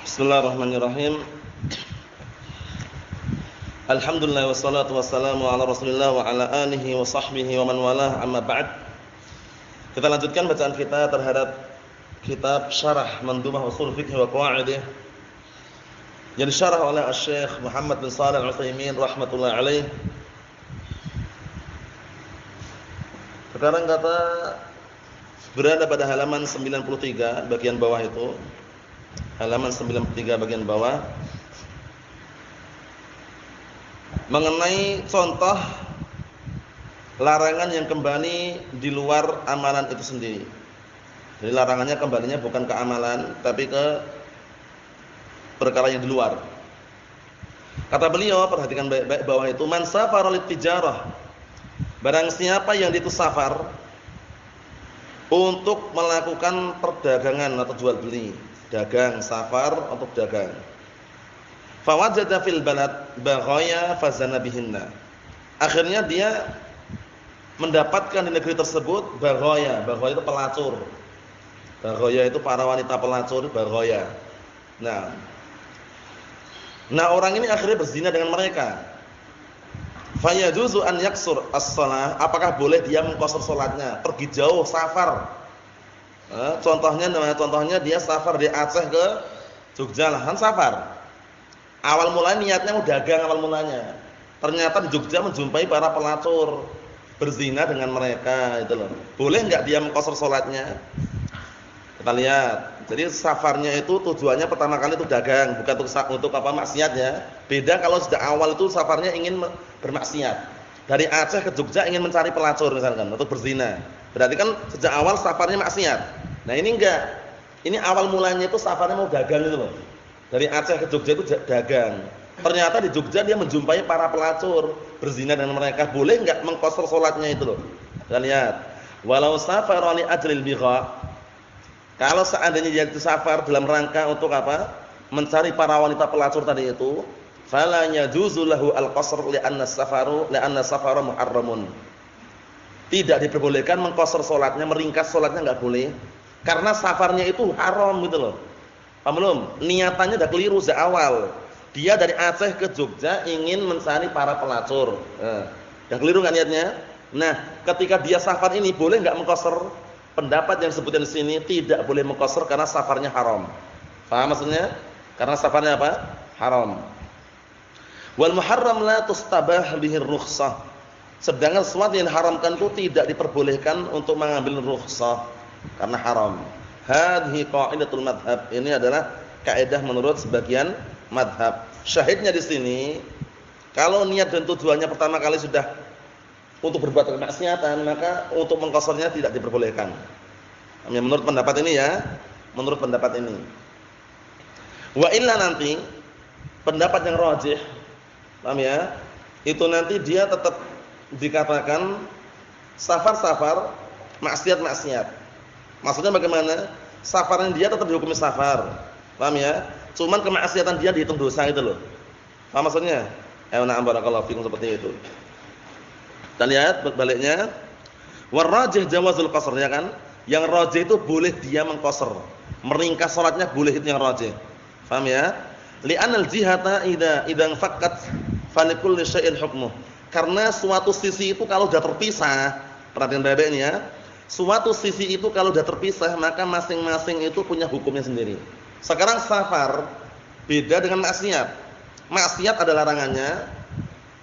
Bismillahirrahmanirrahim. Alhamdulillah wassalatu wassalamu ala Rasulillah wa ala alihi wa sahbihi wa man walah, amma ba'd. Kita lanjutkan bacaan kita terhadap kitab Syarah Mandhumah Ushul Fiqh wa Qawaidih yang disyarah oleh Asy-Syaikh Muhammad bin Shalih Al-Utsaimin rahimatullah alaih. Sekarang kata berada pada halaman 93 bagian bawah itu. Halaman 93 bagian bawah mengenai contoh larangan yang kembali di luar amalan itu sendiri. Jadi larangannya kembalinya bukan ke amalan tapi ke perkara yang di luar. Kata beliau, perhatikan baik-baik bawah itu, man safara lit tijarah. Barang siapa yang itu safar untuk melakukan perdagangan atau jual beli, dagang, safar untuk dagang. Fawajada fil balad baghaya fazana bihinna. Akhirnya dia mendapatkan di negeri tersebut baghaya. Baghaya itu pelacur. Baghaya itu para wanita pelacur, baghaya. Nah, orang ini akhirnya berzina dengan mereka. Fayajuzu an yaksur as-shalah. Apakah boleh dia mengqashar salatnya? Pergi jauh, safar. Contohnya dia safar di Aceh ke Jogja, kan safar. Awal mulanya niatnya mau dagang awal mulanya. Ternyata di Jogja menjumpai para pelacur, berzina dengan mereka, itu loh. Boleh enggak dia mengqashar salatnya? Kita lihat. Jadi safarnya itu tujuannya pertama kali itu dagang, bukan untuk apa maksiat ya. Beda kalau sejak awal itu safarnya ingin bermaksiat. Dari Aceh ke Jogja ingin mencari pelacur misalkan atau berzina. Berarti kan sejak awal safarnya maksiat. Nah, ini enggak. Ini awal mulanya itu safarnya mau dagang itu loh. Dari Aceh ke Jogja itu dagang. Ternyata di Jogja dia menjumpai para pelacur, berzina dengan mereka. Boleh enggak mengqashar salatnya itu loh. Kita lihat. Walau safara li ajril bigha. Kalau seandainya dia itu safar dalam rangka untuk apa? Mencari para wanita pelacur tadi itu, fala yajuzu lahu al-qasr li'anna safara muharramun. Tidak diperbolehkan mengqashar salatnya, meringkas salatnya enggak boleh. Karena safarnya itu haram gitu loh. Paham belum? Niatannya udah keliru sejak awal. Dia dari Aceh ke Jogja ingin mencari para pelacur. Udah keliru enggak niatnya? Nah, ketika dia safar ini boleh enggak mengqashar? Pendapat yang disebutkan di sini tidak boleh mengqashar karena safarnya haram. Paham maksudnya? Karena safarnya apa? Haram. Wal muharram la tustabah bihi rukhsah. Sedangkan sesuatu yang diharamkan itu tidak diperbolehkan untuk mengambil rukhsah karena haram. Hadhihi qaidatul madhab. Ini adalah kaidah menurut sebagian madhab. Syahidnya di sini, kalau niat dan tujuannya pertama kali sudah untuk berbuat kemaksiatan, maka untuk mengqasharnya tidak diperbolehkan. Menurut pendapat ini ya, menurut pendapat ini. Wa illa nanti pendapat yang rajih, paham ya? Itu nanti dia tetap dikatakan safar-safar, maksiat-maksiat. Maksudnya bagaimana? Safarnya dia tetap dihukumi safar. Paham ya? Cuman kemaksiatan dia dihitung dosa itu loh. Paham maksudnya? Na'am barakallahu fikum, seperti itu. Kita lihat baliknya. War rajih jawazul qasr, ya kan? Yang rajih itu boleh dia mengqashar. Meringkas salatnya boleh, itu yang rajih. Paham ya? Li'anal jihata idza faqat falikulli syai'in hukmuh. Karena suatu sisi itu kalau sudah terpisah, perhatian baik-baik ini ya. Suatu sisi itu kalau sudah terpisah, maka masing-masing itu punya hukumnya sendiri. Sekarang safar beda dengan maksiat. Maksiat ada larangannya,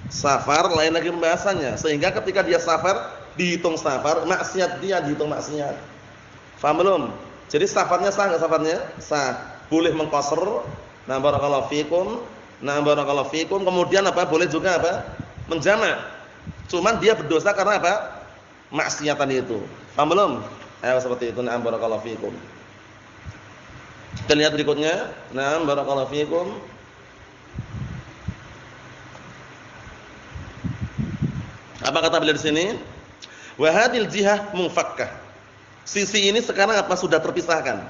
safar lain lagi pembahasannya. Sehingga ketika dia safar dihitung safar, maksiat dia dihitung maksiat. Paham belum? Jadi safarnya sah enggak safarnya? Sah. Boleh mengqashar. Nah, barakallahu fikum. Kemudian apa? Boleh juga apa? Menjamak. Cuman dia berdosa karena apa? Maksiatan itu. Paham belum? Seperti itu. Nah, barakallahu fikum. Kita lihat berikutnya. Nah, barakallahu fikum. Apa kata beliau di sini? Wa hadhil jihah munfakkah. Sisi ini sekarang apa? Sudah terpisahkan.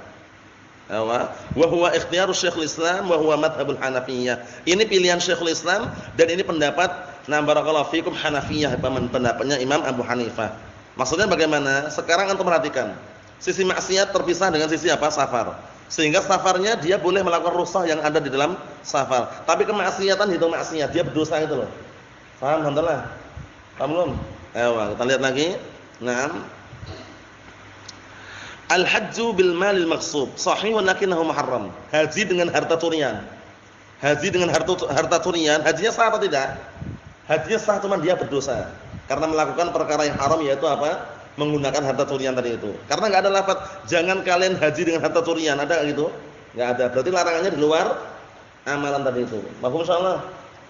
Wa huwa ikhtiyarus Syekhul Islam wa huwa madhhabul Hanafiyah. Ini pilihan Syekhul Islam dan ini pendapat barakallahu fikum Hanafiyah, pendapatnya Imam Abu Hanifah. Maksudnya bagaimana? Sekarang antum perhatikan. Sisi maksiat terpisah dengan sisi apa? Safar. Sehingga safarnya dia boleh melakukan rukhsah yang ada di dalam safar. Tapi kemaksiatan itu maksiat, dia berdosa itu loh. Paham, alhamdulillah? Paham belum? Ayo, kita lihat lagi. Naam. Al-hajju bil malil maghsub sahih walakinahu muharram. Haji dengan harta curian. Haji dengan harta curian, hajinya sah atau tidak? Hajinya sah, cuma dia berdosa karena melakukan perkara yang haram, yaitu apa? Menggunakan harta curian tadi itu. Karena enggak ada lafaz jangan kalian haji dengan harta curian, ada enggak gitu? Enggak ada. Berarti larangannya di luar amalan tadi itu. Paham insyaallah?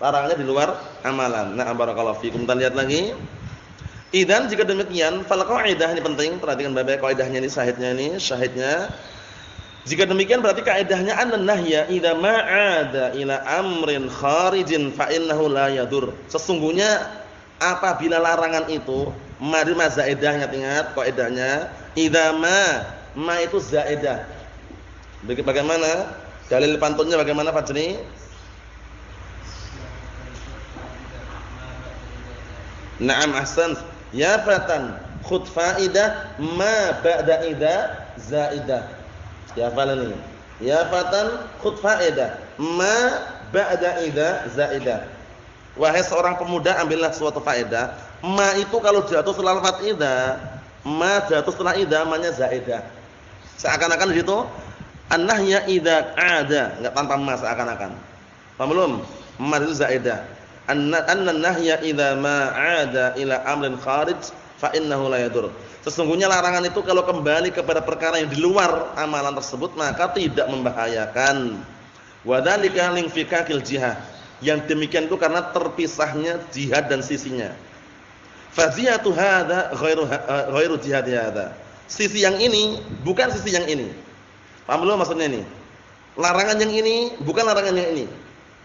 Larangannya di luar amalan. Nah, barakallahu fikum. Kita lihat lagi. Idzan jika demikian, fal qaidah ini penting, perhatikan baik-baik kaidahnya ini, syahidnya. Jika demikian berarti kaidahnya annan nahya idza ma'ada ila amrin kharijin fa innahu la yadur. Sesungguhnya apabila larangan itu mari zaidahnya, ingat kaidahnya idza ma itu zaidah. Bagaimana? Dalil pantunnya bagaimana Fajri? Na'am ahsan. Ya fatan khudh faidah ma ba'da idza zaidah. Ya falan ini. Ya fatan khudh faidah ma ba'da idza zaidah. Wahai seorang pemuda, ambillah suatu faedah. Ma itu kalau jatuh setelah lafaz idza, ma jatuh setelah idza namanya zaidah. Seakan-akan di situ an-nahya idza ada, enggak tanpa ma, seakan-akan. Paham belum? Ma itu zaidah. An-nahya idza ma ada ila amrin kharij fa innahu la yadur. Sesungguhnya larangan itu kalau kembali kepada perkara yang di luar amalan tersebut maka tidak membahayakan. Wa dzalika linfikakil jihad. Yang demikian itu karena terpisahnya jihad dan sisinya. Faziyatu hadza ghairu jihad hadza. Sisi yang ini bukan sisi yang ini. Paham belum maksudnya ini? Larangan yang ini bukan larangan yang ini.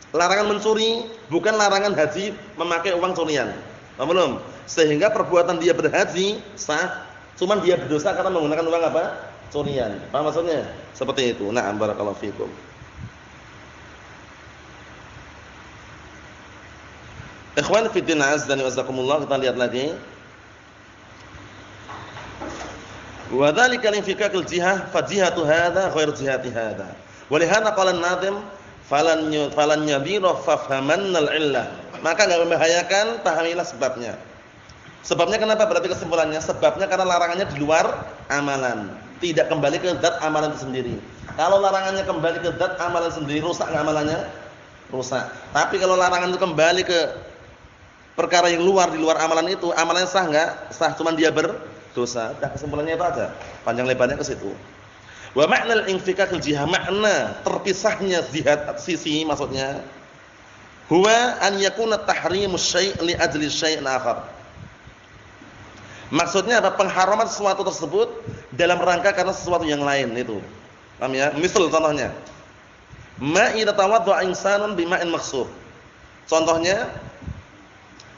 Larangan mencuri bukan larangan haji memakai uang curian. Paham belum? Sehingga perbuatan dia berhaji sah, cuman dia berdosa karena menggunakan uang apa? Curian. Paham maksudnya? Seperti itu. Na'am barakallahu fikum. Ikhwan fi din azza wa jazakumullah, kita lihat lagi. Wa dzalika linfikakil jihah fa jihatu hadza ghairu jihati hadza. Wa li hadza qala an-nadhim falan yadhira fafhamannal illah. Maka enggak membahayakan, pahamilah sebabnya. Sebabnya kenapa? Berarti kesimpulannya sebabnya karena larangannya di luar amalan, tidak kembali ke zat amalan itu sendiri. Kalau larangannya kembali ke zat amalan sendiri, rusak enggak amalannya? Rusak. Tapi kalau larangan itu kembali ke perkara yang di luar amalan itu, amalannya sah enggak? Sah, cuman dia berdosa. Dah, kesimpulannya itu aja. Panjang lebarnya ke situ. Wa ma'nal infikakil jihad, makna terpisahnya jihad sisi maksudnya huwa an yakuna tahrimus syai' li ajli syai'in akhar. Maksudnya apa? Pengharaman sesuatu tersebut dalam rangka karena sesuatu yang lain itu. Paham ya? Misal contohnya, ma idza tawadda'a insanun bima'in makhsub. Contohnya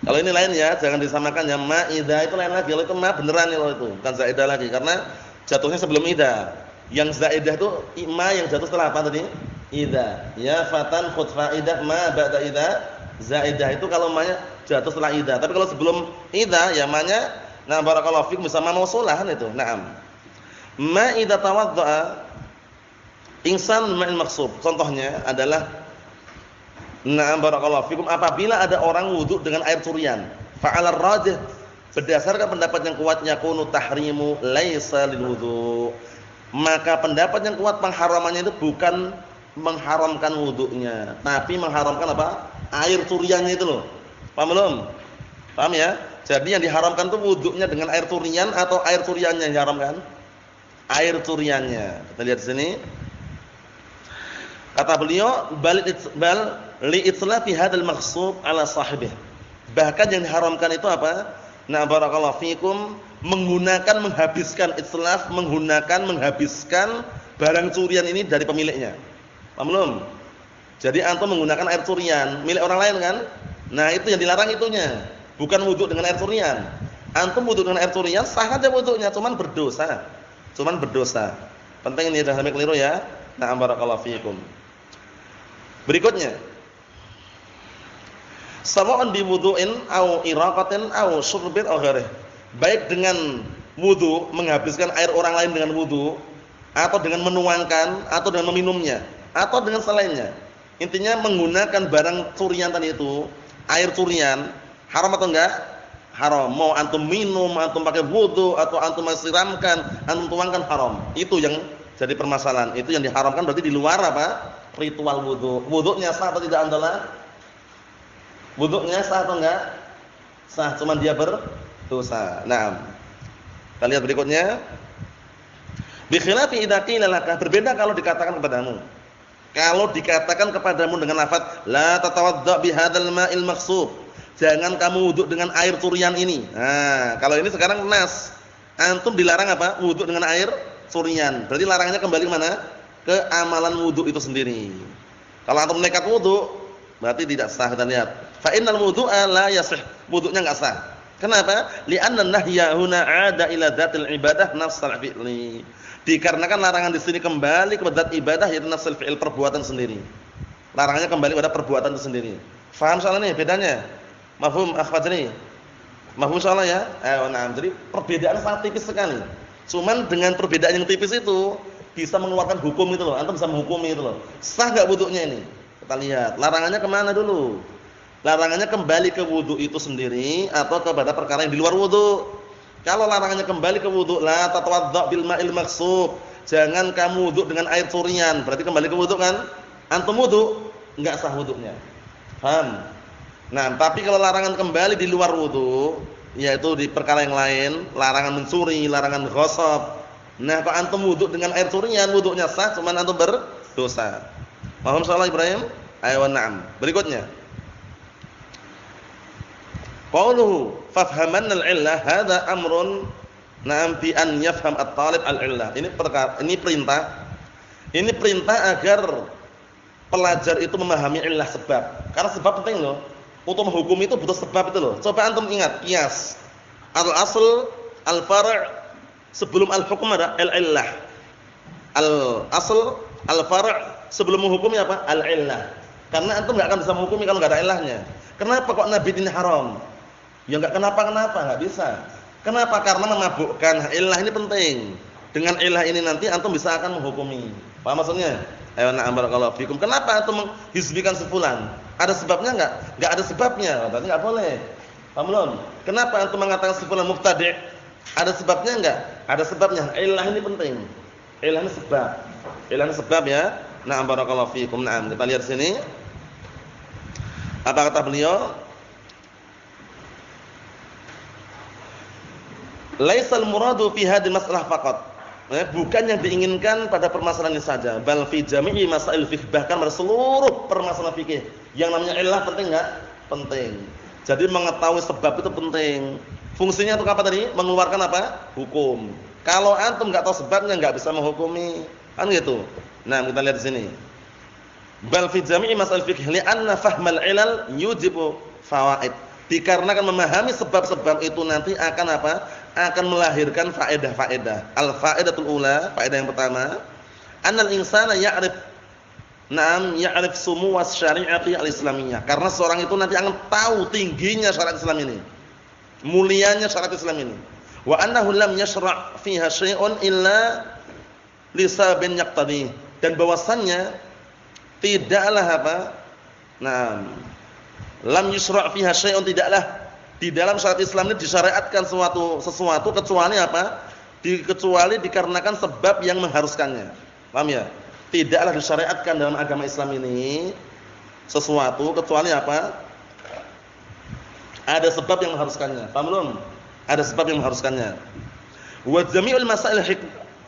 kalau ini lain ya, jangan disamakan ya. Ma idza itu lain lagi, kalau itu ma beneran itu, bukan zaidah lagi karena jatuhnya sebelum idza. Yang zaidah itu ma yang jatuh setelah apa tadi? Idza. Ya fatan khudh faidah ma ba'da idza. Zaidah itu kalau ma-nya jatuh setelah idza. Tapi kalau sebelum idza ya ma-nya nah barakallahu fikum bisa ma mausulah itu. Naam. Ma idza tawaddaa insan ma'il maqsub. Contohnya adalah na'am barakallahu fikum apabila ada orang wudu dengan air curian. Fa'alar rajih berdasarkan pendapat yang kuat yakunu tahrimu laisa lil wudu. Maka pendapat yang kuat pengharamannya itu bukan mengharamkan wudunya, tapi mengharamkan apa? Air curiannya itu loh. Paham belum? Paham ya? Jadi yang diharamkan itu wudunya dengan air curian atau air curiannya yang diharamkan? Air curiannya. Kita lihat di sini. Kata beliau, bal li itlafi hadzal maghsub ala sahibih. Bahkan yang diharamkan itu apa? Nah barakallahu fikum menghabiskan itlaf, menghabiskan barang curian ini dari pemiliknya. Paham belum? Jadi antum menggunakan air curian milik orang lain kan? Nah, itu yang dilarang itunya. Bukan wudu dengan air curian. Antum wudu dengan air curian sah aja wudunya, cuman berdosa. Penting ini jangan sampai keliru ya. Nah barakallahu fikum. Berikutnya, sawa'un bi wudu'in au iraqatin au syurbin au ghairih. Baik dengan wudu, menghabiskan air orang lain dengan wudu atau dengan menuangkan, atau dengan meminumnya, atau dengan selainnya. Intinya menggunakan barang curian tadi itu, air curian, haram atau enggak? Haram. Mau antum minum, antum pakai wudu, atau antum siramkan, antum tuangkan, haram. Itu yang jadi permasalahan. Itu yang diharamkan berarti di luar apa? Ritual wudu. Wudunya sah atau tidak andalah? Wudunya sah atau enggak? Sah, cuman dia berdosa. Nah, kita lihat berikutnya. Bi khilafi idza qila laka, berbeda kalau dikatakan kepadamu. Kalau dikatakan kepadamu dengan lafaz la tatawadda bi hadzal ma'il maghsub. Jangan kamu wudu dengan air curian ini. Nah, kalau ini sekarang nas. Antum dilarang apa? Wudu dengan air curian. Berarti larangannya kembali ke mana? Ke amalan wudu itu sendiri. Kalau antum nekat wudu, berarti tidak sah. Kita lihat. Fa innal wudu'a la yasih. Wudunya enggak sah. Kenapa? Li'anna nahya huna 'ada ila dzatil ibadah nafsal fi'li. Dikarenakan larangan di sini kembali kepada zat ibadah yaitu nafsul fi'il, perbuatan sendiri. Larangannya kembali pada perbuatan itu sendiri. Faham soal ini bedanya? Mafhum akhwatni? Mafhum soalnya ya? Nah, jadi perbedaan sangat tipis sekali. Cuman dengan perbedaan yang tipis itu bisa mengeluarkan hukum itu loh. Antum bisa menghukumi itu loh. Sah enggak wudunya ini? Kita lihat. Larangannya kemana dulu? Larangannya kembali ke wudu itu sendiri atau kepada perkara yang di luar wudu. Kalau larangannya kembali ke wudu, la tatawadda bil ma'il maghsub. Jangan kamu wudu dengan air curian. Berarti kembali ke wudu kan? Antum wudu, enggak sah wudunya. Paham? Nah, tapi kalau larangan kembali di luar wudu, yaitu di perkara yang lain, larangan mencuri, larangan ghasab. Nah, kalau antum wudu dengan air curian, wudunya sah, cuman antum berdosa. Paham soal Ibrahim? Ayo na'am. Berikutnya. Qauluhu fafhamanna al-'illah hadza amrun na'am bi an yafham at-talib al-'illah. Ini perintah. Ini perintah agar pelajar itu memahami illah sebab. Karena sebab penting loh. Untuk menghukum itu butuh sebab itu loh. Coba antum ingat qiyas. Al-asl al-far' sebelum al-hukm ada al-illah. Al-asl al-far' sebelum menghukumi apa? Al-illah. Karena antum enggak akan bisa menghukumi kalau enggak ada ilahnya. Kenapa kok nabi ini haram? Ya enggak kenapa-kenapa, enggak bisa. Kenapa? Karena memabukkan. Illah ini penting. Dengan illah ini nanti antum bisa akan menghukumi. Paham maksudnya? Ayo na'am barakallahu fikum. Kenapa antum menghizbikan si fulan? Ada sebabnya enggak? Enggak ada sebabnya. Berarti enggak boleh. Paham belum? Kenapa antum mengatakan si fulan mubtadi'? Ada sebabnya enggak? Ada sebabnya. Illah ini penting. Illah ini sebab. Illah ini sebab ya. Na'am barakallahu fikum. Na'am. Kita lihat sini. Apa kata beliau? Laisal muradu fi hadhihi mas'alah faqat. Bukan yang diinginkan pada permasalahan ini saja, bal fi jami'i masail fiqh, bahkan pada seluruh permasalahan fikih. Yang namanya illah penting enggak? Penting. Jadi mengetahui sebab itu penting. Fungsinya untuk apa tadi? Mengeluarkan apa? Hukum. Kalau antum enggak tahu sebabnya enggak bisa menghukumi. Kan gitu. Nah, kita lihat di sini. Bal fi jami'i masail fiqh li'anna fahmal ilal yujibu fawaid. Dikarenakan memahami sebab-sebab itu nanti akan apa? Akan melahirkan faedah-faedah. Al-faedatul ula, faedah yang pertama, annal insana ya'rif ya'rif sumuwas syari'ati al-islamiyyah. Karena seorang itu nanti akan tahu tingginya syariat Islam ini. Mulianya syariat Islam ini. Wa annahu lam yashra' fiha syai'un illa lisabin yaqtadi. Dan bahwasannya tidaklah apa? Lam yusra' fiha syai'un, tidaklah di dalam syariat Islam ini disyariatkan sesuatu kecuali apa? Kecuali dikarenakan sebab yang mengharuskannya. Paham ya? Tidaklah disyariatkan dalam agama Islam ini sesuatu kecuali apa? Ada sebab yang mengharuskannya. Paham belum? Ada sebab yang mengharuskannya. Wa jami'ul masail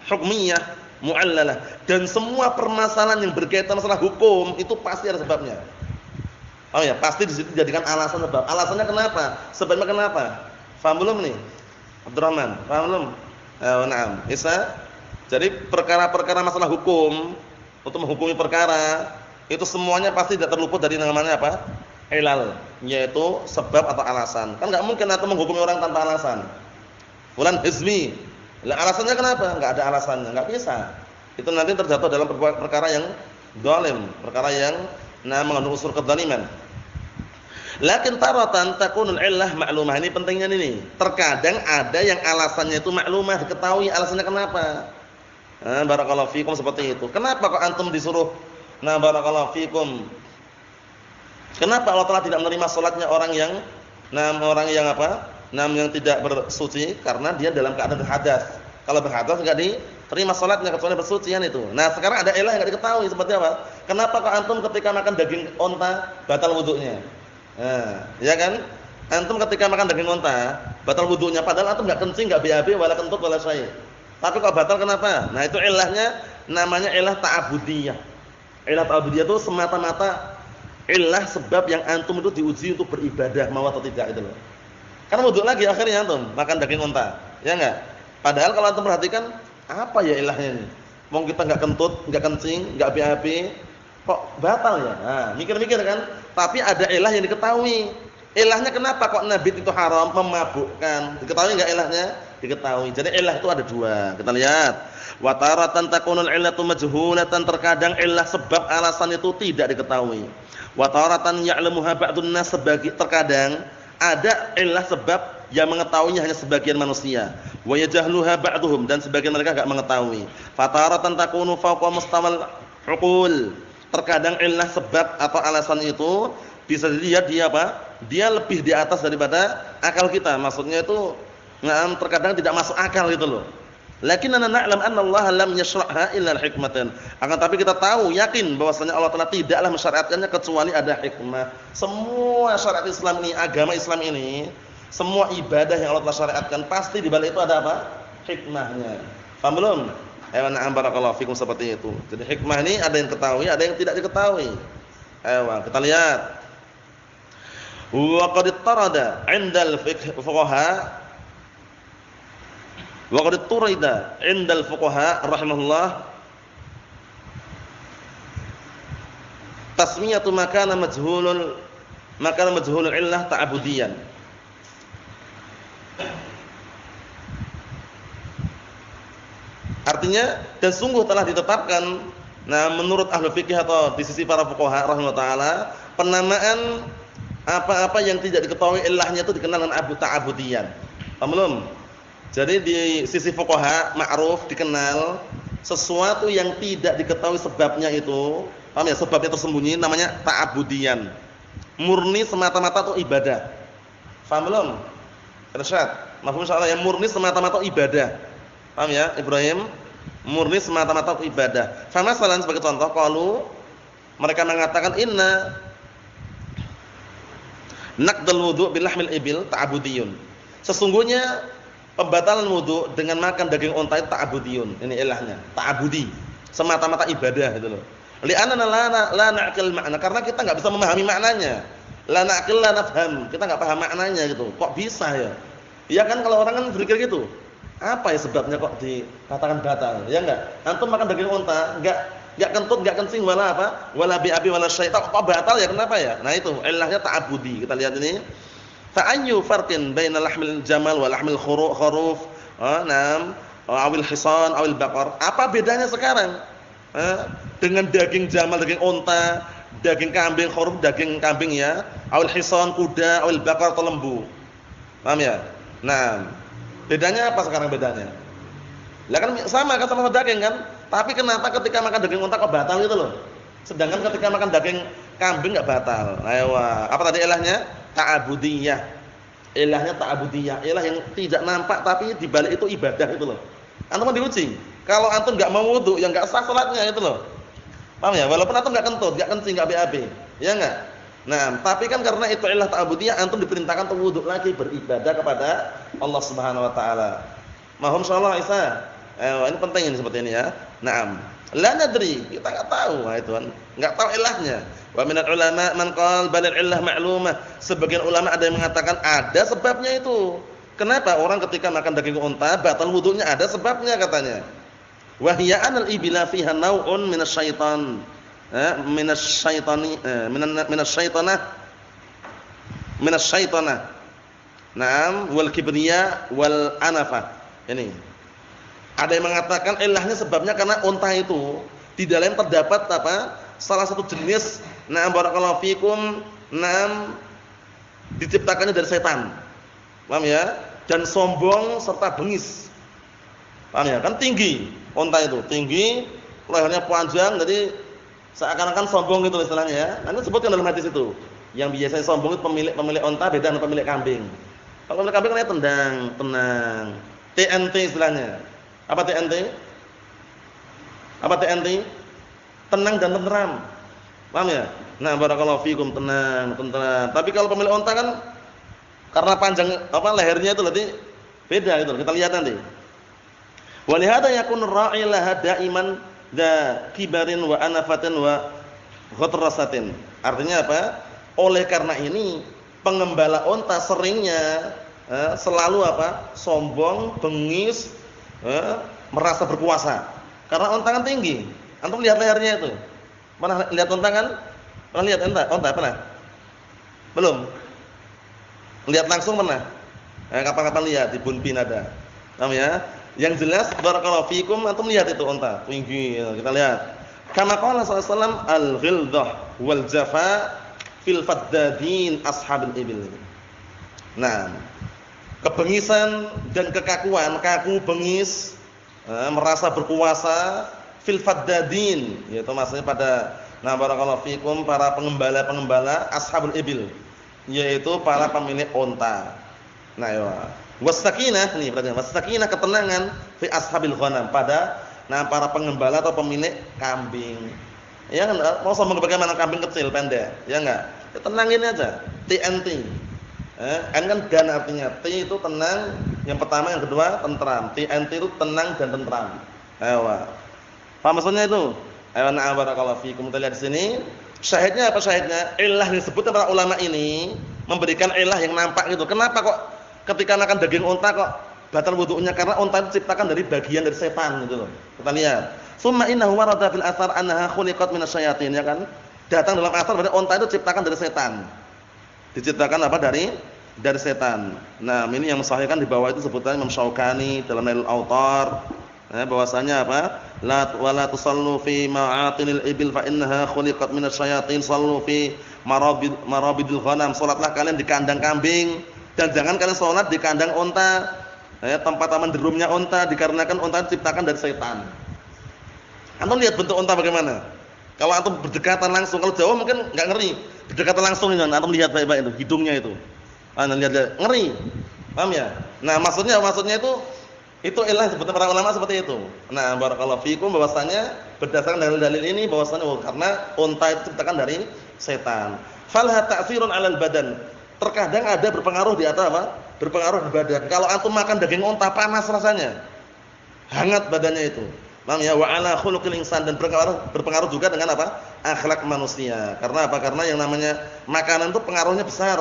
hukmiyah mu'allalah, dan semua permasalahan yang berkaitan masalah hukum itu pasti ada sebabnya. Oh ya, pasti di situ dijadikan alasan sebab. Alasannya kenapa? Sebabnya kenapa? Paham belum nih? Abdurrahman, paham belum? Na'am. Isa. Jadi perkara-perkara masalah hukum, untuk menghukumi perkara, itu semuanya pasti tidak terluput dari namanya apa? Ilal, yaitu sebab atau alasan. Kan enggak mungkin antum menghukumi orang tanpa alasan. Fulan hizmi. Lah alasannya kenapa? Enggak ada alasannya, enggak bisa. Itu nanti terjatuh dalam perkara yang zalim, perkara yang mengandung unsur kedzaliman. Lakin taratan takunul illah ma'lumah. Ini pentingnya ini. Terkadang ada yang alasannya itu maklumah, diketahui alasannya kenapa. Barakallahu fikum seperti itu. Kenapa kok antum disuruh barakallahu fikum. Kenapa Allah Taala tidak menerima salatnya orang yang orang yang apa? Yang tidak bersuci karena dia dalam keadaan berhadas. Kalau berhadas enggak diterima salatnya kecuali bersucian itu. Nah, sekarang ada ilah yang enggak diketahui seperti apa? Kenapa kok antum ketika makan daging onta batal wudunya? Ya kan? Antum ketika makan daging onta batal wudunya padahal antum enggak kencing, enggak BAB, wala kentut, wala syai'. Tapi kok batal kenapa? Nah, itu ilahnya namanya ilah ta'abudiyah. Ilah ta'abudiyah itu semata-mata ilah sebab yang antum itu diuji untuk beribadah mau atau tidak itu loh. Karena wudu lagi akhirnya antum makan daging onta, ya enggak? Padahal kalau antum perhatikan apa ya ilahnya ini? Mau kita enggak kentut, enggak kencing, enggak BAB, kok batal ya? Nah, mikir-mikir kan. Tapi ada ilah yang diketahui. Ilahnya kenapa kok nabit itu haram, memabukkan? Diketahui enggak ilahnya? Diketahui. Jadi ilah itu ada dua. Kita lihat. Wa taratan takunul illatu majhulatan, terkadang ilah sebab alasan itu tidak diketahui. Wa taratan ya'lamuha ba'dun nas, terkadang ada ilah sebab yang mengetahuinya hanya sebagian manusia. Wa yajahluha ba'duhum, dan sebagian mereka enggak mengetahui. Fa taratan takunu fawqa mustawal uqul. Terkadang ilah sebab atau alasan itu bisa jadi dia apa? Dia lebih di atas daripada akal kita. Maksudnya itu terkadang tidak masuk akal gitu loh. Lakinnana na'lam anna Allah lam yashra'ha illa hikmatan. Akan tapi kita tahu, yakin bahwasanya Allah Taala tidaklah mensyariatkannya kecuali ada hikmah. Semua syariat Islam ini, agama Islam ini, semua ibadah yang Allah Taala syariatkan pasti di balik itu ada apa? Hikmahnya. Paham belum? Ayo na'am barakallahu fikum seperti itu. Jadi hikmah ini ada yang ketahui, ada yang tidak diketahui. Ayo kita lihat. Wa qad tarada 'indal fuqaha wa qad turida 'indal fuqaha rahimahullah tasmiyatu makana majhulul illah ta'budiyan. Artinya, dan sungguh telah ditetapkan menurut ahli fikih atau di sisi para fuqaha rahimahullah taala, penamaan apa-apa yang tidak diketahui ilahnya itu dikenal dengan ta'budiyan. Paham belum? Jadi di sisi fuqaha ma'ruf dikenal sesuatu yang tidak diketahui sebabnya itu, paham ya? Sebabnya tersembunyi namanya ta'budiyan. Murni semata-mata itu ibadah. Paham belum? Irsyad. Mafhum insyaallah, yang murni semata-mata ibadah. Paham ya, Ibrahim? Murni semata-mata ibadah. Sama masalan sebagai contoh, qalu mereka mengatakan inna naqdul wudu' bil lahmil ibil ta'budiyun. Sesungguhnya pembatalan wudu dengan makan daging unta itu ta'budiyun. Ini ilahnya, ta'budi. Semata-mata ibadah gitu loh. Li'anna la na'qil makna, karena kita enggak bisa memahami maknanya. La na'qil la nafham, kita enggak paham maknanya gitu. Kok bisa ya? Iya kan kalau orang kan berpikir gitu. Apa ya sebabnya kok dikatakan batal? Ya enggak? Antum makan daging unta, enggak kentut, enggak kencing, wala apa? Wala bi'abi wala syaitan. Kok batal ya? Kenapa ya? Nah itu ilahnya ta'budi. Kita lihat ini. Fa ayyu farqin baina lahmil jamal wa lahmil khuruf? Awil hisan, awil baqar. Apa bedanya sekarang? Dengan daging jamal, daging unta, daging kambing, khuruf daging kambing ya, awil hisan kuda, awil baqar atau lembu. Paham ya? Nah, bedanya apa sekarang bedanya? Lah kan sama daging kan? Tapi kenapa ketika makan daging unta kok batal gitu loh? Sedangkan ketika makan daging kambing enggak batal. Ayo, apa tadi ilahnya? Ta'budiyah. Ilahnya ta'budiyah, ilah yang tidak nampak tapi di balik itu ibadah itu loh. Antum mau diuji. Kalau antum enggak mau wudu, ya enggak sah salatnya itu loh. Paham ya? Walaupun antum enggak kentut, enggak kencing, enggak BAB. Ya enggak? Nah, tapi kan karena itu ilah ta'budiyah, antum diperintahkan untuk wudu lagi, beribadah kepada Allah Subhanahu wa taala. Mahum insyaallah Isa. Ini penting ini seperti ini ya. Naam. La nadri, kita enggak tahu. Nah, itu kan. Enggak tahu ilahnya. Wa minal ulama man qala balil illah ma'lumah. Sebagian ulama ada yang mengatakan ada sebabnya itu. Kenapa orang ketika makan daging unta batal wudunya? Ada sebabnya katanya. Wa hiya anal ibila fiha naw'un minasyaitan. Minasyaitanah. Naam, wal kibriya wal anafa. Ini. Ada yang mengatakan ilahnya sebabnya karena unta itu di dalam terdapat apa? Salah satu jenis barakallahu fikum diciptakannya dari setan. Paham ya? Dan sombong serta bengis. Paham ya? Kan tinggi. Unta itu tinggi, lehernya panjang, jadi seakan-akan sombong gitu istilahnya ya. Nanti sebutkan dalam hadis itu. Yang biasanya sombong itu pemilik unta beda dengan pemilik kambing. Kalau pemilik kambing kan tendang, tenang. TNT istilahnya. Apa TNT? Apa TNT? Tenang dan tenteram. Paham ya? Nah, barakallahu fikum, tenang, tenteram. Tapi kalau pemilik unta kan karena panjang lehernya itu berarti beda gitu. Kita lihat nanti. Wa li hadza yakunu ar-ra'i laha da'iman da kibarin wa anafatin wa ghatrasatin. Artinya apa? Oleh karena ini pengembala unta seringnya selalu apa? Sombong, bengis, merasa berkuasa. Karena unta kan tinggi. Antum lihat lehernya itu. Pernah lihat unta kan? Pernah lihat unta pernah? Belum. Lihat langsung pernah? Kapan-kapan lihat di Bunpin ada. Paham ya? Yang jelas barakallahu fikum antum lihat itu unta tinggi, kita lihat. Kama qala sallallahu alaihi wasallam al-ghildah wal jafa fil faddadin ashabil ibil. Nah, kebengisan dan kekakuan, kaku bengis, merasa berkuasa fil faddadin, yaitu maksudnya pada barakallahu fikum para pengembala-pengembala ashabul ibil, yaitu para pemilik unta. Nah, ya. Wasakinah nih berarti wasakinah ketenangan fi ashabil ghanam pada para pengembala atau pemilik kambing. Ya kan mau sombong bagaimana kambing kecil pendek, ya enggak? Ya, tenangin aja. TNT. N kan dan artinya T itu tenang, yang pertama, yang kedua tentram. TNT itu tenang dan tentram. Ayo. Paham maksudnya itu? Ayo na'am barakallahu fikum. Kita lihat di sini. Syahidnya apa syahidnya? Ilah yang disebutkan para ulama ini memberikan ilah yang nampak gitu. Kenapa kok ketika makan daging unta kok batal wudunya? Karena unta itu diciptakan dari bagian dari setan gitu loh. Kita lihat. Summa innahu warada fil athar annaha khuliqat minasyayatin, ya kan? Datang dalam athar bahwa unta itu diciptakan dari setan. Diciptakan apa? Dari setan. Nah, ini yang mensahihkan di bawah itu sebutan Imam Syaukani dalam Nailul Autar. Bahwasanya apa? La wala tusallu fi ma'atinil ibil fa innaha khuliqat minasyayatin, sallu fi marabidil ghanam. Salatlah kalian di kandang kambing. Dan jangan kalian sholat di kandang unta, tempat taman derumnya unta, dikarenakan unta diciptakan dari setan. Antum lihat bentuk unta bagaimana? Kalau antum berdekatan langsung, kalau jauh mungkin nggak ngeri. Berdekatan langsung ini, antum lihat baik-baik itu hidungnya itu. Antum lihat ngeri. Paham ya? Nah, maksudnya itu ilah sebutan para ulama seperti itu. Nah, barakallahu fikum bahwasanya berdasarkan dalil-dalil ini bahwasanya karena unta itu diciptakan dari setan. Falha ta'thirun 'alal badan. Terkadang ada berpengaruh di atas apa? Berpengaruh di badan. Kalau antum makan daging unta panas rasanya. Hangat badannya itu. Paham ya? Wa 'ala khuluqil insan, dan berpengaruh juga dengan apa? Akhlak manusia. Karena apa? Karena yang namanya makanan itu pengaruhnya besar.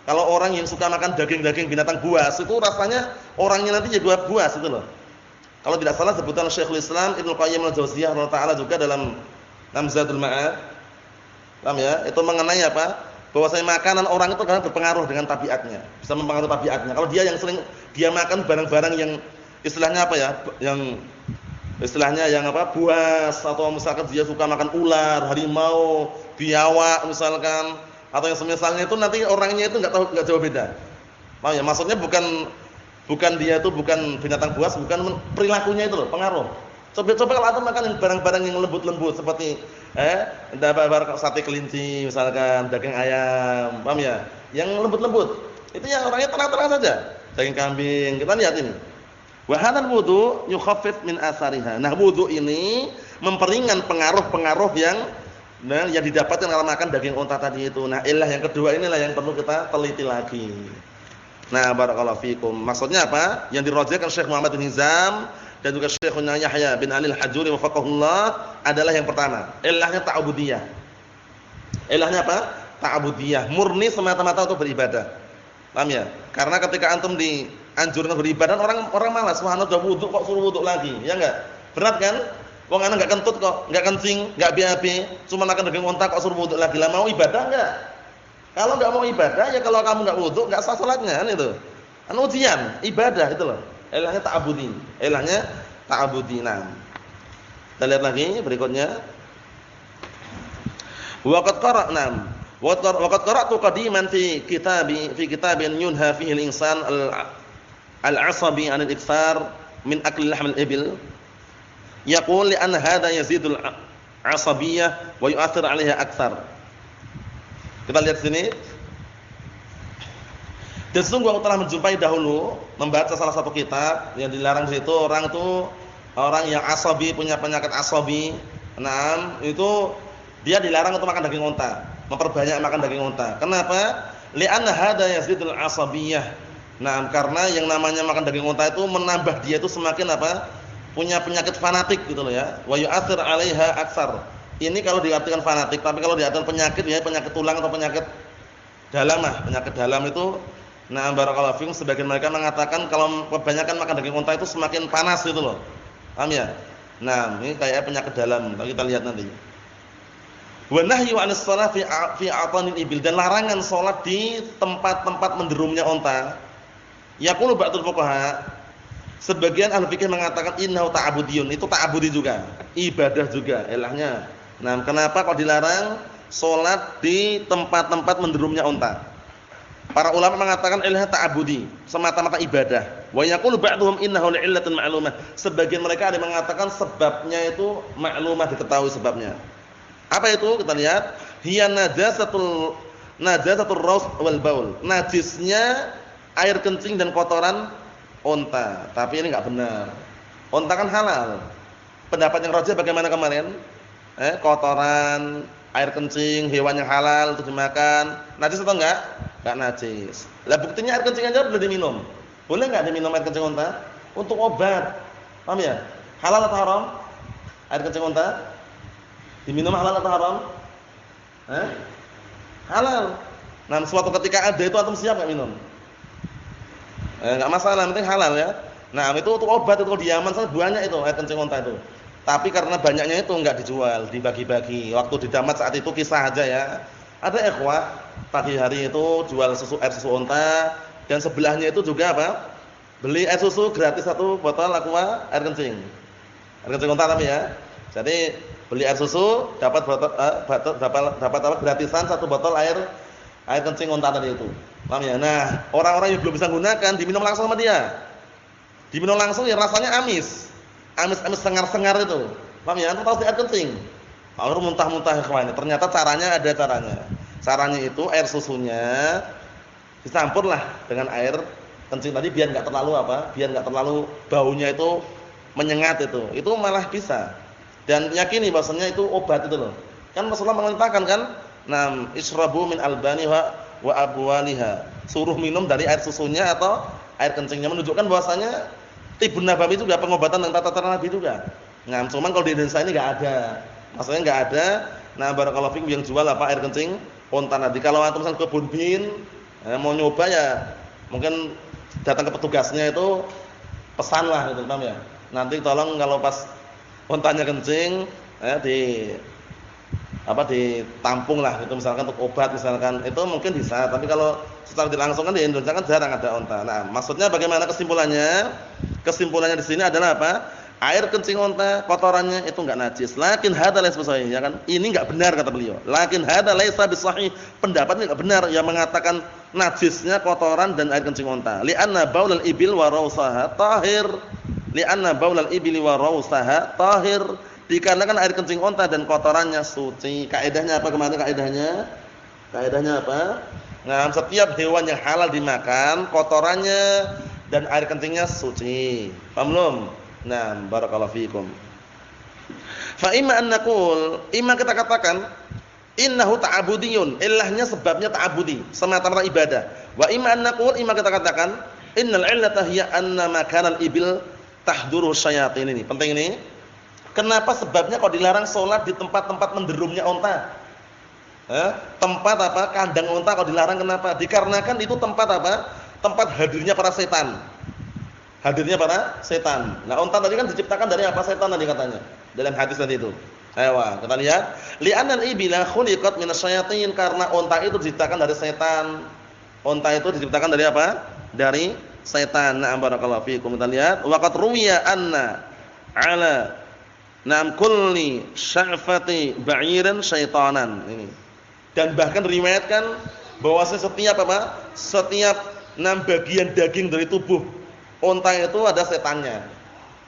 Kalau orang yang suka makan daging-daging binatang buas, itu rasanya orangnya nanti jadi buas itu loh. Kalau tidak salah sebutan Syekhul Islam Ibnu Qayyim al-Jauziyah rahimahullah taala juga dalam Namzatul Ma'ad. Paham ya? Itu mengenai apa? Bahwasanya makanan orang itu kadang berpengaruh dengan tabiatnya, bisa mempengaruhi tabiatnya. Kalau dia yang sering dia makan barang-barang yang istilahnya apa ya? Yang istilahnya yang apa? Buas, atau misalkan dia suka makan ular, harimau, biawak misalkan, atau yang semisalnya itu, nanti orangnya itu enggak jauh beda. Paham ya? Maksudnya bukan dia itu bukan binatang buas, bukan perilakunya itu loh, pengaruh. Coba kalau antum makan barang-barang yang lembut-lembut seperti sate kelinci misalkan, daging ayam, paham ya? Yang lembut-lembut. Itu yang orangnya tenang-tenang saja. Daging kambing, kita lihat ini. Wa hadzal wudu yukhaffif min athariha. Nah, wudu ini memperingan pengaruh-pengaruh yang didapatkan kalau makan daging unta tadi itu. Nah, ilah yang kedua inilah yang perlu kita teliti lagi. Nah, barakallahu fikum. Maksudnya apa? Yang dirajihkan Syekh Muhammad bin Hizam dan juga Syekhuna Yahya bin Ali al-Hajuri wafaqahullah adalah yang pertama, ilahnya ta'budiyah. Ilahnya apa? Ta'budiyah, murni semata-mata untuk beribadah. Paham ya? Karena ketika antum dianjurkan beribadah, orang malas, wah ana udah wudu kok suruh wudu lagi, ya enggak? Berat kan? Wong ana enggak kentut kok, enggak kencing, enggak BAB, cuma makan daging unta kok suruh wudu lagi. Lah mau ibadah enggak? Kalau enggak mau ibadah, ya kalau kamu enggak wudu, enggak sah salatnya kan itu. Ujian, ibadah itu loh. Ilahnya ta'budi. Ilahnya ta'budi. Nah, kita lihat lagi berikutnya. Waqad qara'na. Waqad qara'tu qadiman fi kitabin yunha fihi al-insan al-'asabi 'an al-ikthar min akli lahm al-ibil. Yaqul li anna hadha yazidul asabiyyah wa yu'athir 'alaiha aktsar. Kita lihat sini. Dan sungguh aku telah menjumpai dahulu membaca salah satu kitab yang dilarang di situ orang itu orang yang asabi, punya penyakit asabi. Naam, itu dia dilarang untuk makan daging unta, memperbanyak makan daging unta. Kenapa? Li'anna hadza yazidul asabiyyah. Naam, karena yang namanya makan daging unta itu menambah dia itu semakin apa? Punya penyakit fanatik gitu loh ya. Wa yu'athir 'alaiha aktsar. Ini kalau diartikan fanatik, tapi kalau diartikan penyakit ya penyakit tulang atau penyakit dalam lah. Penyakit dalam itu nah barakallahu fikum sebagian mereka mengatakan kalau kebanyakan makan daging unta itu semakin panas gitu loh. Paham ya? Nah, ini kayak penyakit dalam. Kita lihat nanti. Wa nahyu 'anis shalah fi a'tanil ibil, dan larangan salat di tempat-tempat menderumnya unta. Yaqulu ba'dul fuqaha, sebagian ahli fikih mengatakan innahu ta'abudiyun, itu ta'abudi juga, ibadah juga ilahnya. Nah, kenapa kok dilarang salat di tempat-tempat menderumnya unta? Para ulama mengatakan ilah ta'abudi, semata-mata ibadah. Wa yaqulu ba'dhum innahu li'illatin ma'lumah. Sebagian mereka ada mengatakan sebabnya itu maklumah, diketahui sebabnya. Apa itu? Kita lihat, hiya najasatul raus wal baul. Najisnya air kencing dan kotoran unta. Tapi ini enggak benar. Unta kan halal. Pendapat yang rajih bagaimana kemarin? Kotoran, air kencing, hewan yang halal untuk dimakan. Najis atau enggak? Enggak najis. Lah buktinya air kencing aja boleh diminum. Boleh enggak diminum air kencing unta? Untuk obat. Paham ya? Halal atau haram? Air kencing unta? Diminum halal atau haram? Halal. Nah, suatu ketika ada itu antum siap enggak minum? Enggak masalah, penting halal ya. Nah, itu untuk obat, itu di Yaman sana banyak itu air kencing unta itu. Tapi karena banyaknya itu enggak dijual, dibagi-bagi. Waktu di Damat saat itu kisah aja ya. Ada ikhwah pagi hari itu jual air susu unta, dan sebelahnya itu juga apa? Beli air susu gratis satu botol aqua air kencing. Air kencing unta tapi ya. Jadi beli air susu dapat botol dapat apa gratisan satu botol air kencing unta tadi itu. Paham ya? Nah, orang-orang yang belum bisa gunakan diminum langsung sama dia. Diminum langsung ya rasanya amis. Amis-amis sengar-sengar itu. Paham ya? Antum tahu air kencing. Kalau muntah-muntah ikhwan, ternyata caranya ada caranya. Caranya itu air susunya dicampurlah dengan air kencing tadi biar enggak terlalu apa? Biar enggak terlalu baunya itu menyengat itu. Itu malah bisa. Dan yakini bahwasanya itu obat itu loh. Kan Rasulullah memerintahkan kan, "Nam israbu min albani wa abwaliha." Suruh minum dari air susunya atau air kencingnya, menunjukkan bahwasanya tibun nabawi juga pengobatan dan tata cara Nabi juga. Nah, cuman kalau di Indonesia ini enggak ada. Maksudnya enggak ada. Nah, barakallahu fikum yang jual apa air kencing unta tadi. Kalau antum ke kebun bin mau nyoba ya mungkin datang ke petugasnya itu pesanlah gitu, paham ya? Nanti tolong kalau pas untanya kencing ditampung lah gitu misalkan untuk obat misalkan. Itu mungkin bisa, tapi kalau secara langsung kan di Indonesia kan jarang ada unta. Nah, maksudnya bagaimana kesimpulannya? Kesimpulannya di sini adalah apa? Air kencing unta kotorannya itu enggak najis. Lakin hadza laysa bisahih, ya kan? Ini enggak benar kata beliau. Lakin hadza laysa bisahih. Pendapatnya enggak benar yang mengatakan najisnya kotoran dan air kencing unta. Li'anna baulal ibil wa rausaha tahir. Li'anna baulal ibili wa rausaha tahir. Dikarenakan air kencing unta dan kotorannya suci. Kaidahnya apa kemarin kaidahnya? Kaidahnya apa? Nah, setiap hewan yang halal dimakan, kotorannya dan air kencingnya suci. Paham belum? Nah, barakallahu fiikum. Fa imma an naqul, imma kita katakan innahu ta'abudiyun, ilahnya sebabnya ta'abudi, semata-mata ibadah. Wa imma an naqul, imma kita katakan innal 'illata hiya anna makanal ibil tahduru syayatin. Ini penting ini. Kenapa sebabnya kok dilarang salat di tempat-tempat menderumnya unta? Tempat apa? Kandang unta kok dilarang kenapa? Dikarenakan itu tempat apa? Tempat hadirnya para setan. Hadirnya para setan. Nah, unta tadi kan diciptakan dari apa? Setan tadi katanya. Dalam hadis tadi itu. Ayo, kita lihat. Li'anal ibila khuliqat minasyayatin, karena unta itu diciptakan dari setan. Unta itu diciptakan dari apa? Dari setan. Na'am barakallahu fiikum. Kita lihat. Wa qad ruwiya anna 'ala na'am kulli sya'fati ba'irin syaitanan. Ini. Dan bahkan riwayatkan bahwasanya setiap apa? Setiap 6 bagian daging dari tubuh unta itu ada setannya.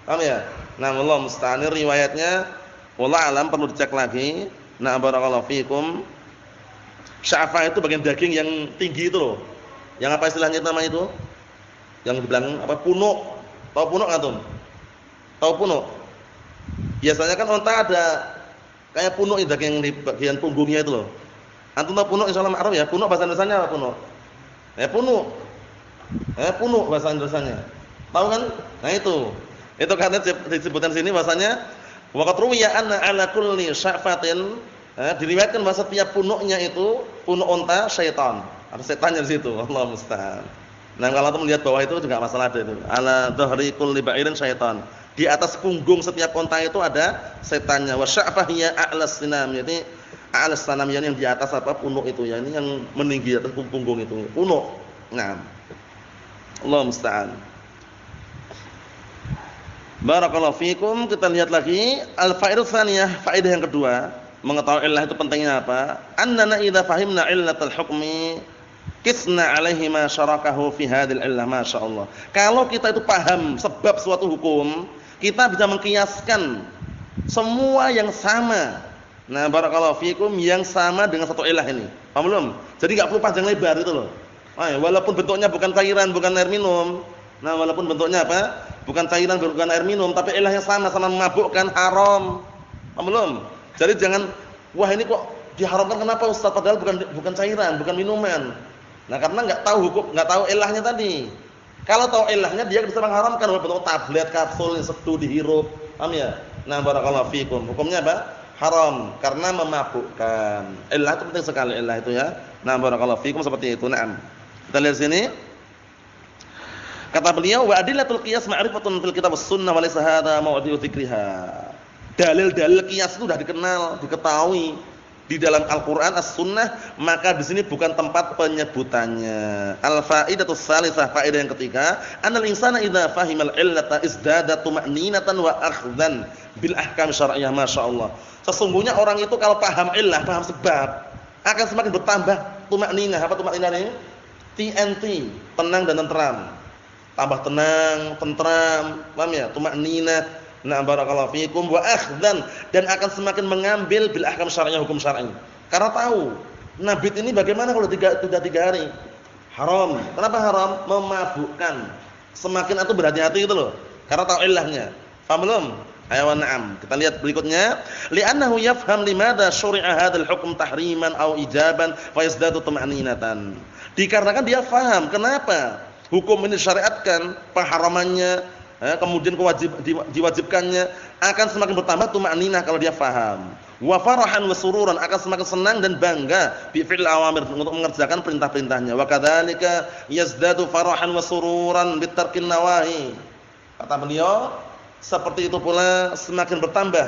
Paham ya? Nah, wallahu musta'an, riwayatnya wallahu alam perlu dicek lagi. Nah, barakallahu fikum. Sya'fa itu bagian daging yang tinggi itu loh. Yang apa istilahnya nama itu? Yang dibilang apa? Punuk. Tahu punuk antum? Tahu punuk? Biasanya kan unta ada kayak punuk itu daging di bagian punggungnya itu loh. Antum tahu punuk insyaallah ma'ruf ya? Punuk bahasa Indonesianya apa punuk? Punuk. Punuk bahasa Indonesianya. Tahu kan? Nah itu. Itu karena disebutkan sini bahasanya waqad ruwiya anna ala kulli sya'fatin, diriwayatkan bahwa setiap punuknya itu punuk unta syaitan. Ada setannya di situ. Allahu musta'an. Nah, kalau antum melihat bawah itu juga masalah ada itu. Ala dhahri kulli ba'irin syaitan. Di atas punggung setiap unta itu ada setannya. Wa sya'fah hiya a'las sinam. Jadi a'las sanam yang di atas apa punuk itu ya. Ini yang meninggi atas punggung itu. Punuk. Nah. Allahu musta'an. Barakallahu fikum. Kita lihat lagi al-fa'idah tsaniyah, faedah yang kedua, mengetahui illah itu pentingnya apa? Annana idza fahimna illatal hukmi qisna 'alaihi ma syarakahu fi hadhil illah, masyaallah. Kalau kita itu paham sebab suatu hukum, kita bisa mengkiaskan semua yang sama. Nah, barakallahu fikum, yang sama dengan satu illah ini. Paham belum? Jadi enggak perlu panjang lebar itu loh. Walaupun bentuknya bukan cairan, bukan air minum. Nah, walaupun bentuknya apa? Bukan cairan, bukan air minum, tapi ilahnya sama-sama memabukkan, haram. Paham belum? Jadi jangan, wah ini kok diharamkan kenapa Ustaz? Padahal bukan cairan, bukan minuman. Nah, karena enggak tahu hukum, enggak tahu ilahnya tadi. Kalau tahu ilahnya dia bisa mengharamkan walaupun tablet, kapsul yang seduh dihirup. Paham ya? Nah, barakallahu fikum. Hukumnya apa? Haram karena memabukkan. Ilah itu penting sekali, ilah itu ya. Nah, barakallahu fikum, seperti itu. Naam. Kita lihat sini. Kata beliau, wa adillatul qiyas ma'rifatun fil kitab was sunnah wa laysa hadha mawdi'u dzikriha. Dalil-dalil qiyas itu sudah dikenal, diketahui di dalam Al-Qur'an, As-Sunnah, maka di sini bukan tempat penyebutannya. Al-fa'idatus salisah, faedah yang ketiga, annal insana idza fahimal illata izdada tuma'ninatan wa akhdhan bil ahkam syar'iyyah, masyaallah. Sesungguhnya orang itu kalau paham illah, paham sebab, akan semakin bertambah tuma'ninah. Apa tuma'ninah ini? TNT, tenang dan tentram. Tambah tenang, tentram, paham ya? Tuma'ninah. Nah, barakallahu fikum, wa akhdhan, dan akan semakin mengambil bil ahkam syar'iyyah, hukum syar'i. Karena tahu nabit ini bagaimana kalau sudah 3 hari? Haram. Kenapa haram? Memabukkan. Semakin antum berhati-hati gitu loh. Karena tahu ilahnya. Paham belum? Ayo na'am. Kita lihat berikutnya. Li'annahu yafham limadha syuri'a hadzal hukm tahriman aw ijaban fa yazdadu tuma'ninatan. Dikarenakan dia faham kenapa hukum ini disyariatkan, pengharamannya, kemudian diwajibkannya, akan semakin bertambah tuma'ninah kalau dia faham. Wa farahan wa sururan, akan semakin senang dan bangga bi fi'l awamir, untuk mengerjakan perintah-perintahnya. Wa kadzalika yazdadu farahan wa sururan bi tarkin nawahi. Kata beliau, seperti itu pula semakin bertambah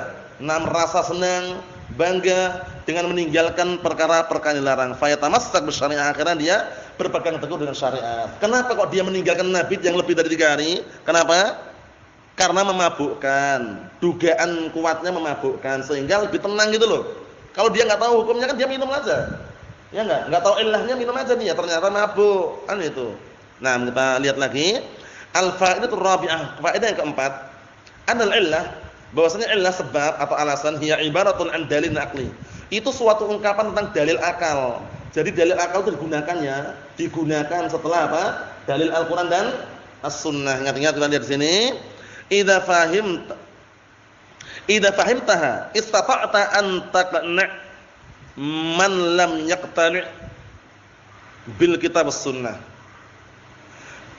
rasa senang, bangga dengan meninggalkan perkara-perkara yang dilarang. Fa yatamassak bi syari'ah, akhirnya dia berpegang teguh dengan syariat. Kenapa kok dia meninggalkan nabit yang lebih dari 3 hari? Kenapa? Karena memabukkan. Dugaan kuatnya memabukkan sehingga lebih tenang gitu loh. Kalau dia enggak tahu hukumnya kan dia minum aja. Ya enggak tahu ilahnya minum aja nih ya, ternyata mabuk. Kan itu. Nah, kita lihat lagi al-fa'idatur rabi'ah, faedah yang keempat. Anal illah, bahwasanya illah sebab atau alasan hiya ibaratun an dalil aqli. Itu suatu ungkapan tentang dalil akal. Jadi dalil akal itu digunakan setelah apa? Dalil Al-Qur'an dan As-Sunnah. Ingat-ingat kita lihat di sini. Idza fahimtaha istata'ta an taqna' man lam yaqtani' bil kitab was-sunnah.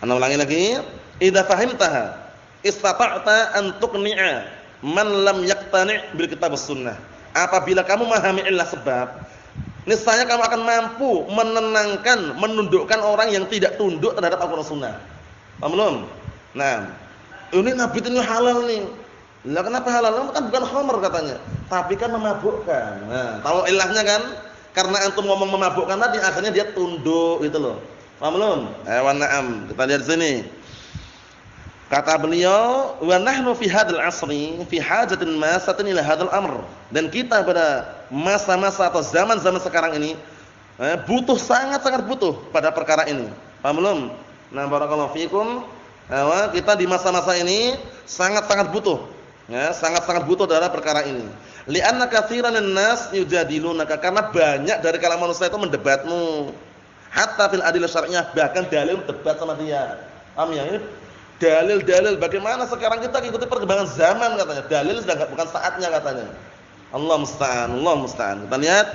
Ana ulangi lagi. Idza fahimtaha istata'ta an tuqni'a man lam yaqtani' bil kitab was-sunnah. Apabila kamu memahami illah sebab, niscaya kamu akan mampu menenangkan, menundukkan orang yang tidak tunduk terhadap Al-Qur'an Sunnah. Paham belum? Nah, ini nabit ini halal nih. Lah kenapa halal? Kan bukan khamr katanya, tapi kan memabukkan. Nah, tahu ilahnya kan? Karena antum ngomong memabukkan tadi, akhirnya dia tunduk gitu loh. Paham belum? Ayo na'am. Kita lihat sini. Kata beliau, wa nahnu fi hadzal asri fi hajatin masatin ila hadzal amr. Dan kita pada masa-masa atau zaman-zaman sekarang ini sangat-sangat butuh pada perkara ini. Paham belum? Nah, barakallahu fikum. Kita di masa-masa ini sangat-sangat butuh Ya, sangat-sangat butuh dalam perkara ini. Li'anna katsiran nas yujadilunaka, karena banyak dari kalangan manusia itu mendebatmu. Hatta fil adillah syar'iyyah, bahkan dalil debat sama dia. Paham ya? Ini dalil-dalil, bagaimana sekarang kita ikuti perkembangan zaman katanya. Dalil sudah bukan saatnya katanya. Allah musta'an, Allah musta'an. Kita lihat,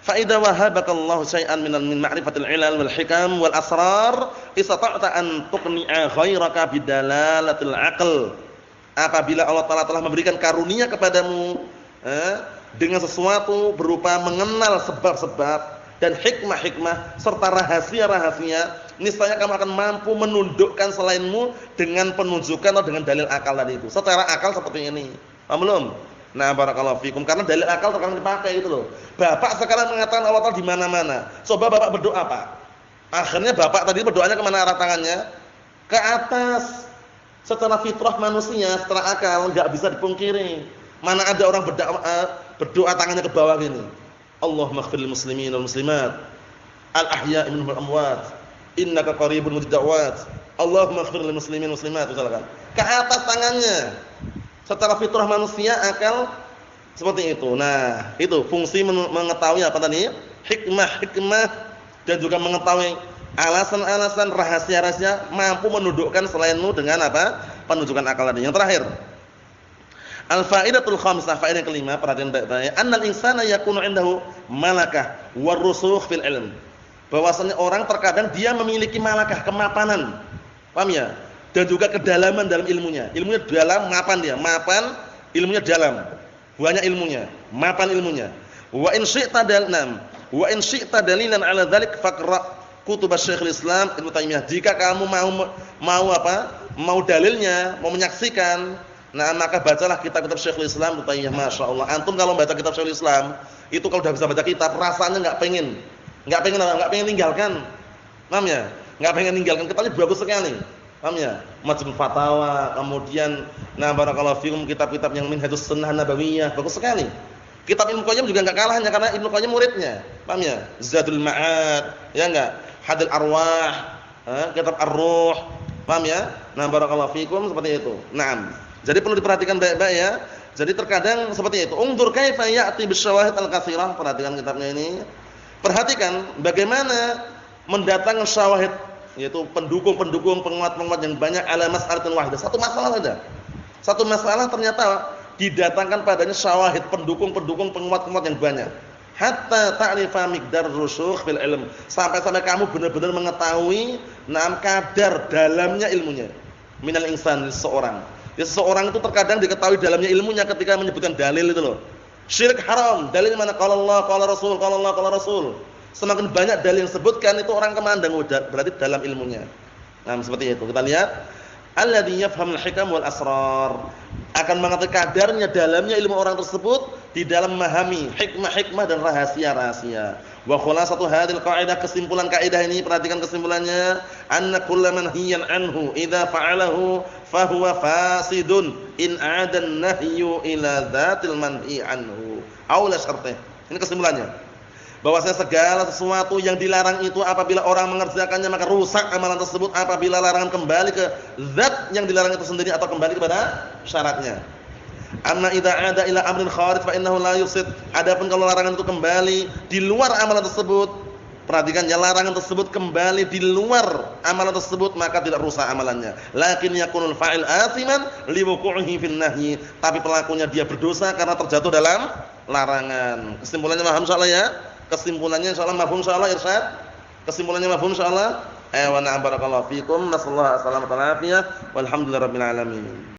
fa idza wahabakallahu syai'an min ma'rifatil ilal wal hikam wal asrar, istata'ta an tuqni'a ghairaka bidalalatil aql. Apabila Allah Ta'ala telah memberikan karunia kepadamu dengan sesuatu berupa mengenal sebab-sebab dan hikmah-hikmah serta rahasia-rahasia, niscaya kamu akan mampu menundukkan selainmu dengan penunjukan atau dengan dalil akal tadi itu. Secara akal seperti ini. Paham belum? Nah, barakallahu fikum, karena dalil akal terkadang dipakai itu loh. Bapak sekarang mengatakan Allah Ta'ala di mana-mana. Coba Bapak berdoa, Pak. Akhirnya Bapak tadi berdoanya ke mana arah tangannya? Ke atas. Secara fitrah manusia, secara akal enggak bisa dipungkiri. Mana ada orang berdoa tangannya ke bawah gini. Allahumma ighfir lil muslimin wal muslimat al ahya'i minhum wal amwat innaka qaribun mujibud da'wat. Allahumma ighfir lil muslimin wal muslimat, misalkan. Ke atas tangannya. Secara fitrah manusia, akal seperti itu. Nah, itu fungsi mengetahui apa tadi? Hikmah dan juga mengetahui alasan-alasan, rahasia-rahasia, mampu menundukkan selainmu dengan apa? Penunjukan akal tadi. Yang terakhir, al-faidatul khamisah, faedah yang kelima, perhatian baik-baik. Annal insana yakunu 'indahu malakah warusukh fil ilm. Bahwasanya orang terkadang dia memiliki malakah, kemapanan. Paham ya? Dan juga kedalaman dalam ilmunya. Ilmunya dalam, mapan dia. Mapan, ilmunya dalam. Banyak ilmunya, mapan ilmunya. Wa in syi'ta dalnam, wa in syi'ta dalilan 'ala dzalik faqra' kutub Syekhul Islam Ibnu Taimiyah. Jika kamu mau dalilnya, mau menyaksikan, nah maka bacalah kitab-kitab Syekhul Islam Ibnu Taimiyah. Masyaallah. Antum kalau baca kitab Syekhul Islam, itu kalau sudah bisa baca kitab, rasanya enggak pengen tinggalkan. Paham ya? Enggak pengen tinggalkan. Kitabnya bagus sekali. Paham ya? Majmu' Fatawa, kemudian barakallahu fikum kitab-kitab yang Minhajus Sunnah Nabawiyah, bagus sekali. Kitab Ibnu Qayyim juga enggak kalah hanya karena Ibnu Qayyim muridnya. Paham ya? Zadul Ma'ad, ya enggak? Hadil Arwah, kitab Ar-Ruh. Paham ya? Nah, barakallahu fikum seperti itu. Naam. Jadi perlu diperhatikan baik-baik ya. Jadi terkadang seperti itu. Unzur kaifa ya'ti bisyawahid al-katsirah. Perhatikan kitabnya ini. Perhatikan bagaimana mendatangkan syawahid, yaitu pendukung-pendukung, penguat-penguat yang banyak ala mas'alatin wahidah. Satu masalah saja. Satu masalah ternyata didatangkan padanya syawahid, pendukung-pendukung, penguat-penguat yang banyak. Hatta ta'rifa miqdar rusukh fil ilm, sampai-sampai kamu benar-benar mengetahui kadar dalamnya ilmunya minal insan, seseorang. Ya, seseorang itu terkadang diketahui dalamnya ilmunya ketika menyebutkan dalil itu loh. Syirik haram, dalilnya mana? Qala Allah, qala Rasul, qala Allah, qala Rasul. Semakin banyak dalil yang disebutkan, itu orang kemandang berarti dalam ilmunya. Nah, seperti itu. Kita lihat alladzi yafhamul hikam wal asrar, akan mengetahui kadarnya dalamnya ilmu orang tersebut di dalam memahami hikmah-hikmah dan rahasia-rahasia. Wa khulasatu hadhil qaidah, kesimpulan kaidah ini, perhatikan kesimpulannya, anna kullaman hiyan anhu idza fa'alahu fahuwa fasidun in 'ada an-nahyu ila dzatil manhi anhu aw la syartih. Ini kesimpulannya. Bahwasanya segala sesuatu yang dilarang itu apabila orang mengerjakannya maka rusak amalan tersebut apabila larangan kembali ke zat yang dilarang itu sendiri atau kembali kepada syaratnya. Amma idza 'ada ila amrin kharij fa innahu la yufsid. Adapun kalau larangan itu kembali di luar amalan tersebut, perhatikan ya, larangan tersebut kembali di luar amalan tersebut maka tidak rusak amalannya. Lakin yakunul fa'il athiman liwuqu'ihi fin nahyi. Tapi pelakunya dia berdosa karena terjatuh dalam larangan. Kesimpulannya paham insyaallah ya? Kesimpulannya insyaallah mafhum insyaallah irsyad. Kesimpulannya mafhum insyaallah. Wa na'am barakallahu fikum. Nasallahu alaihi wasallam. Walhamdulillahirabbil alamin.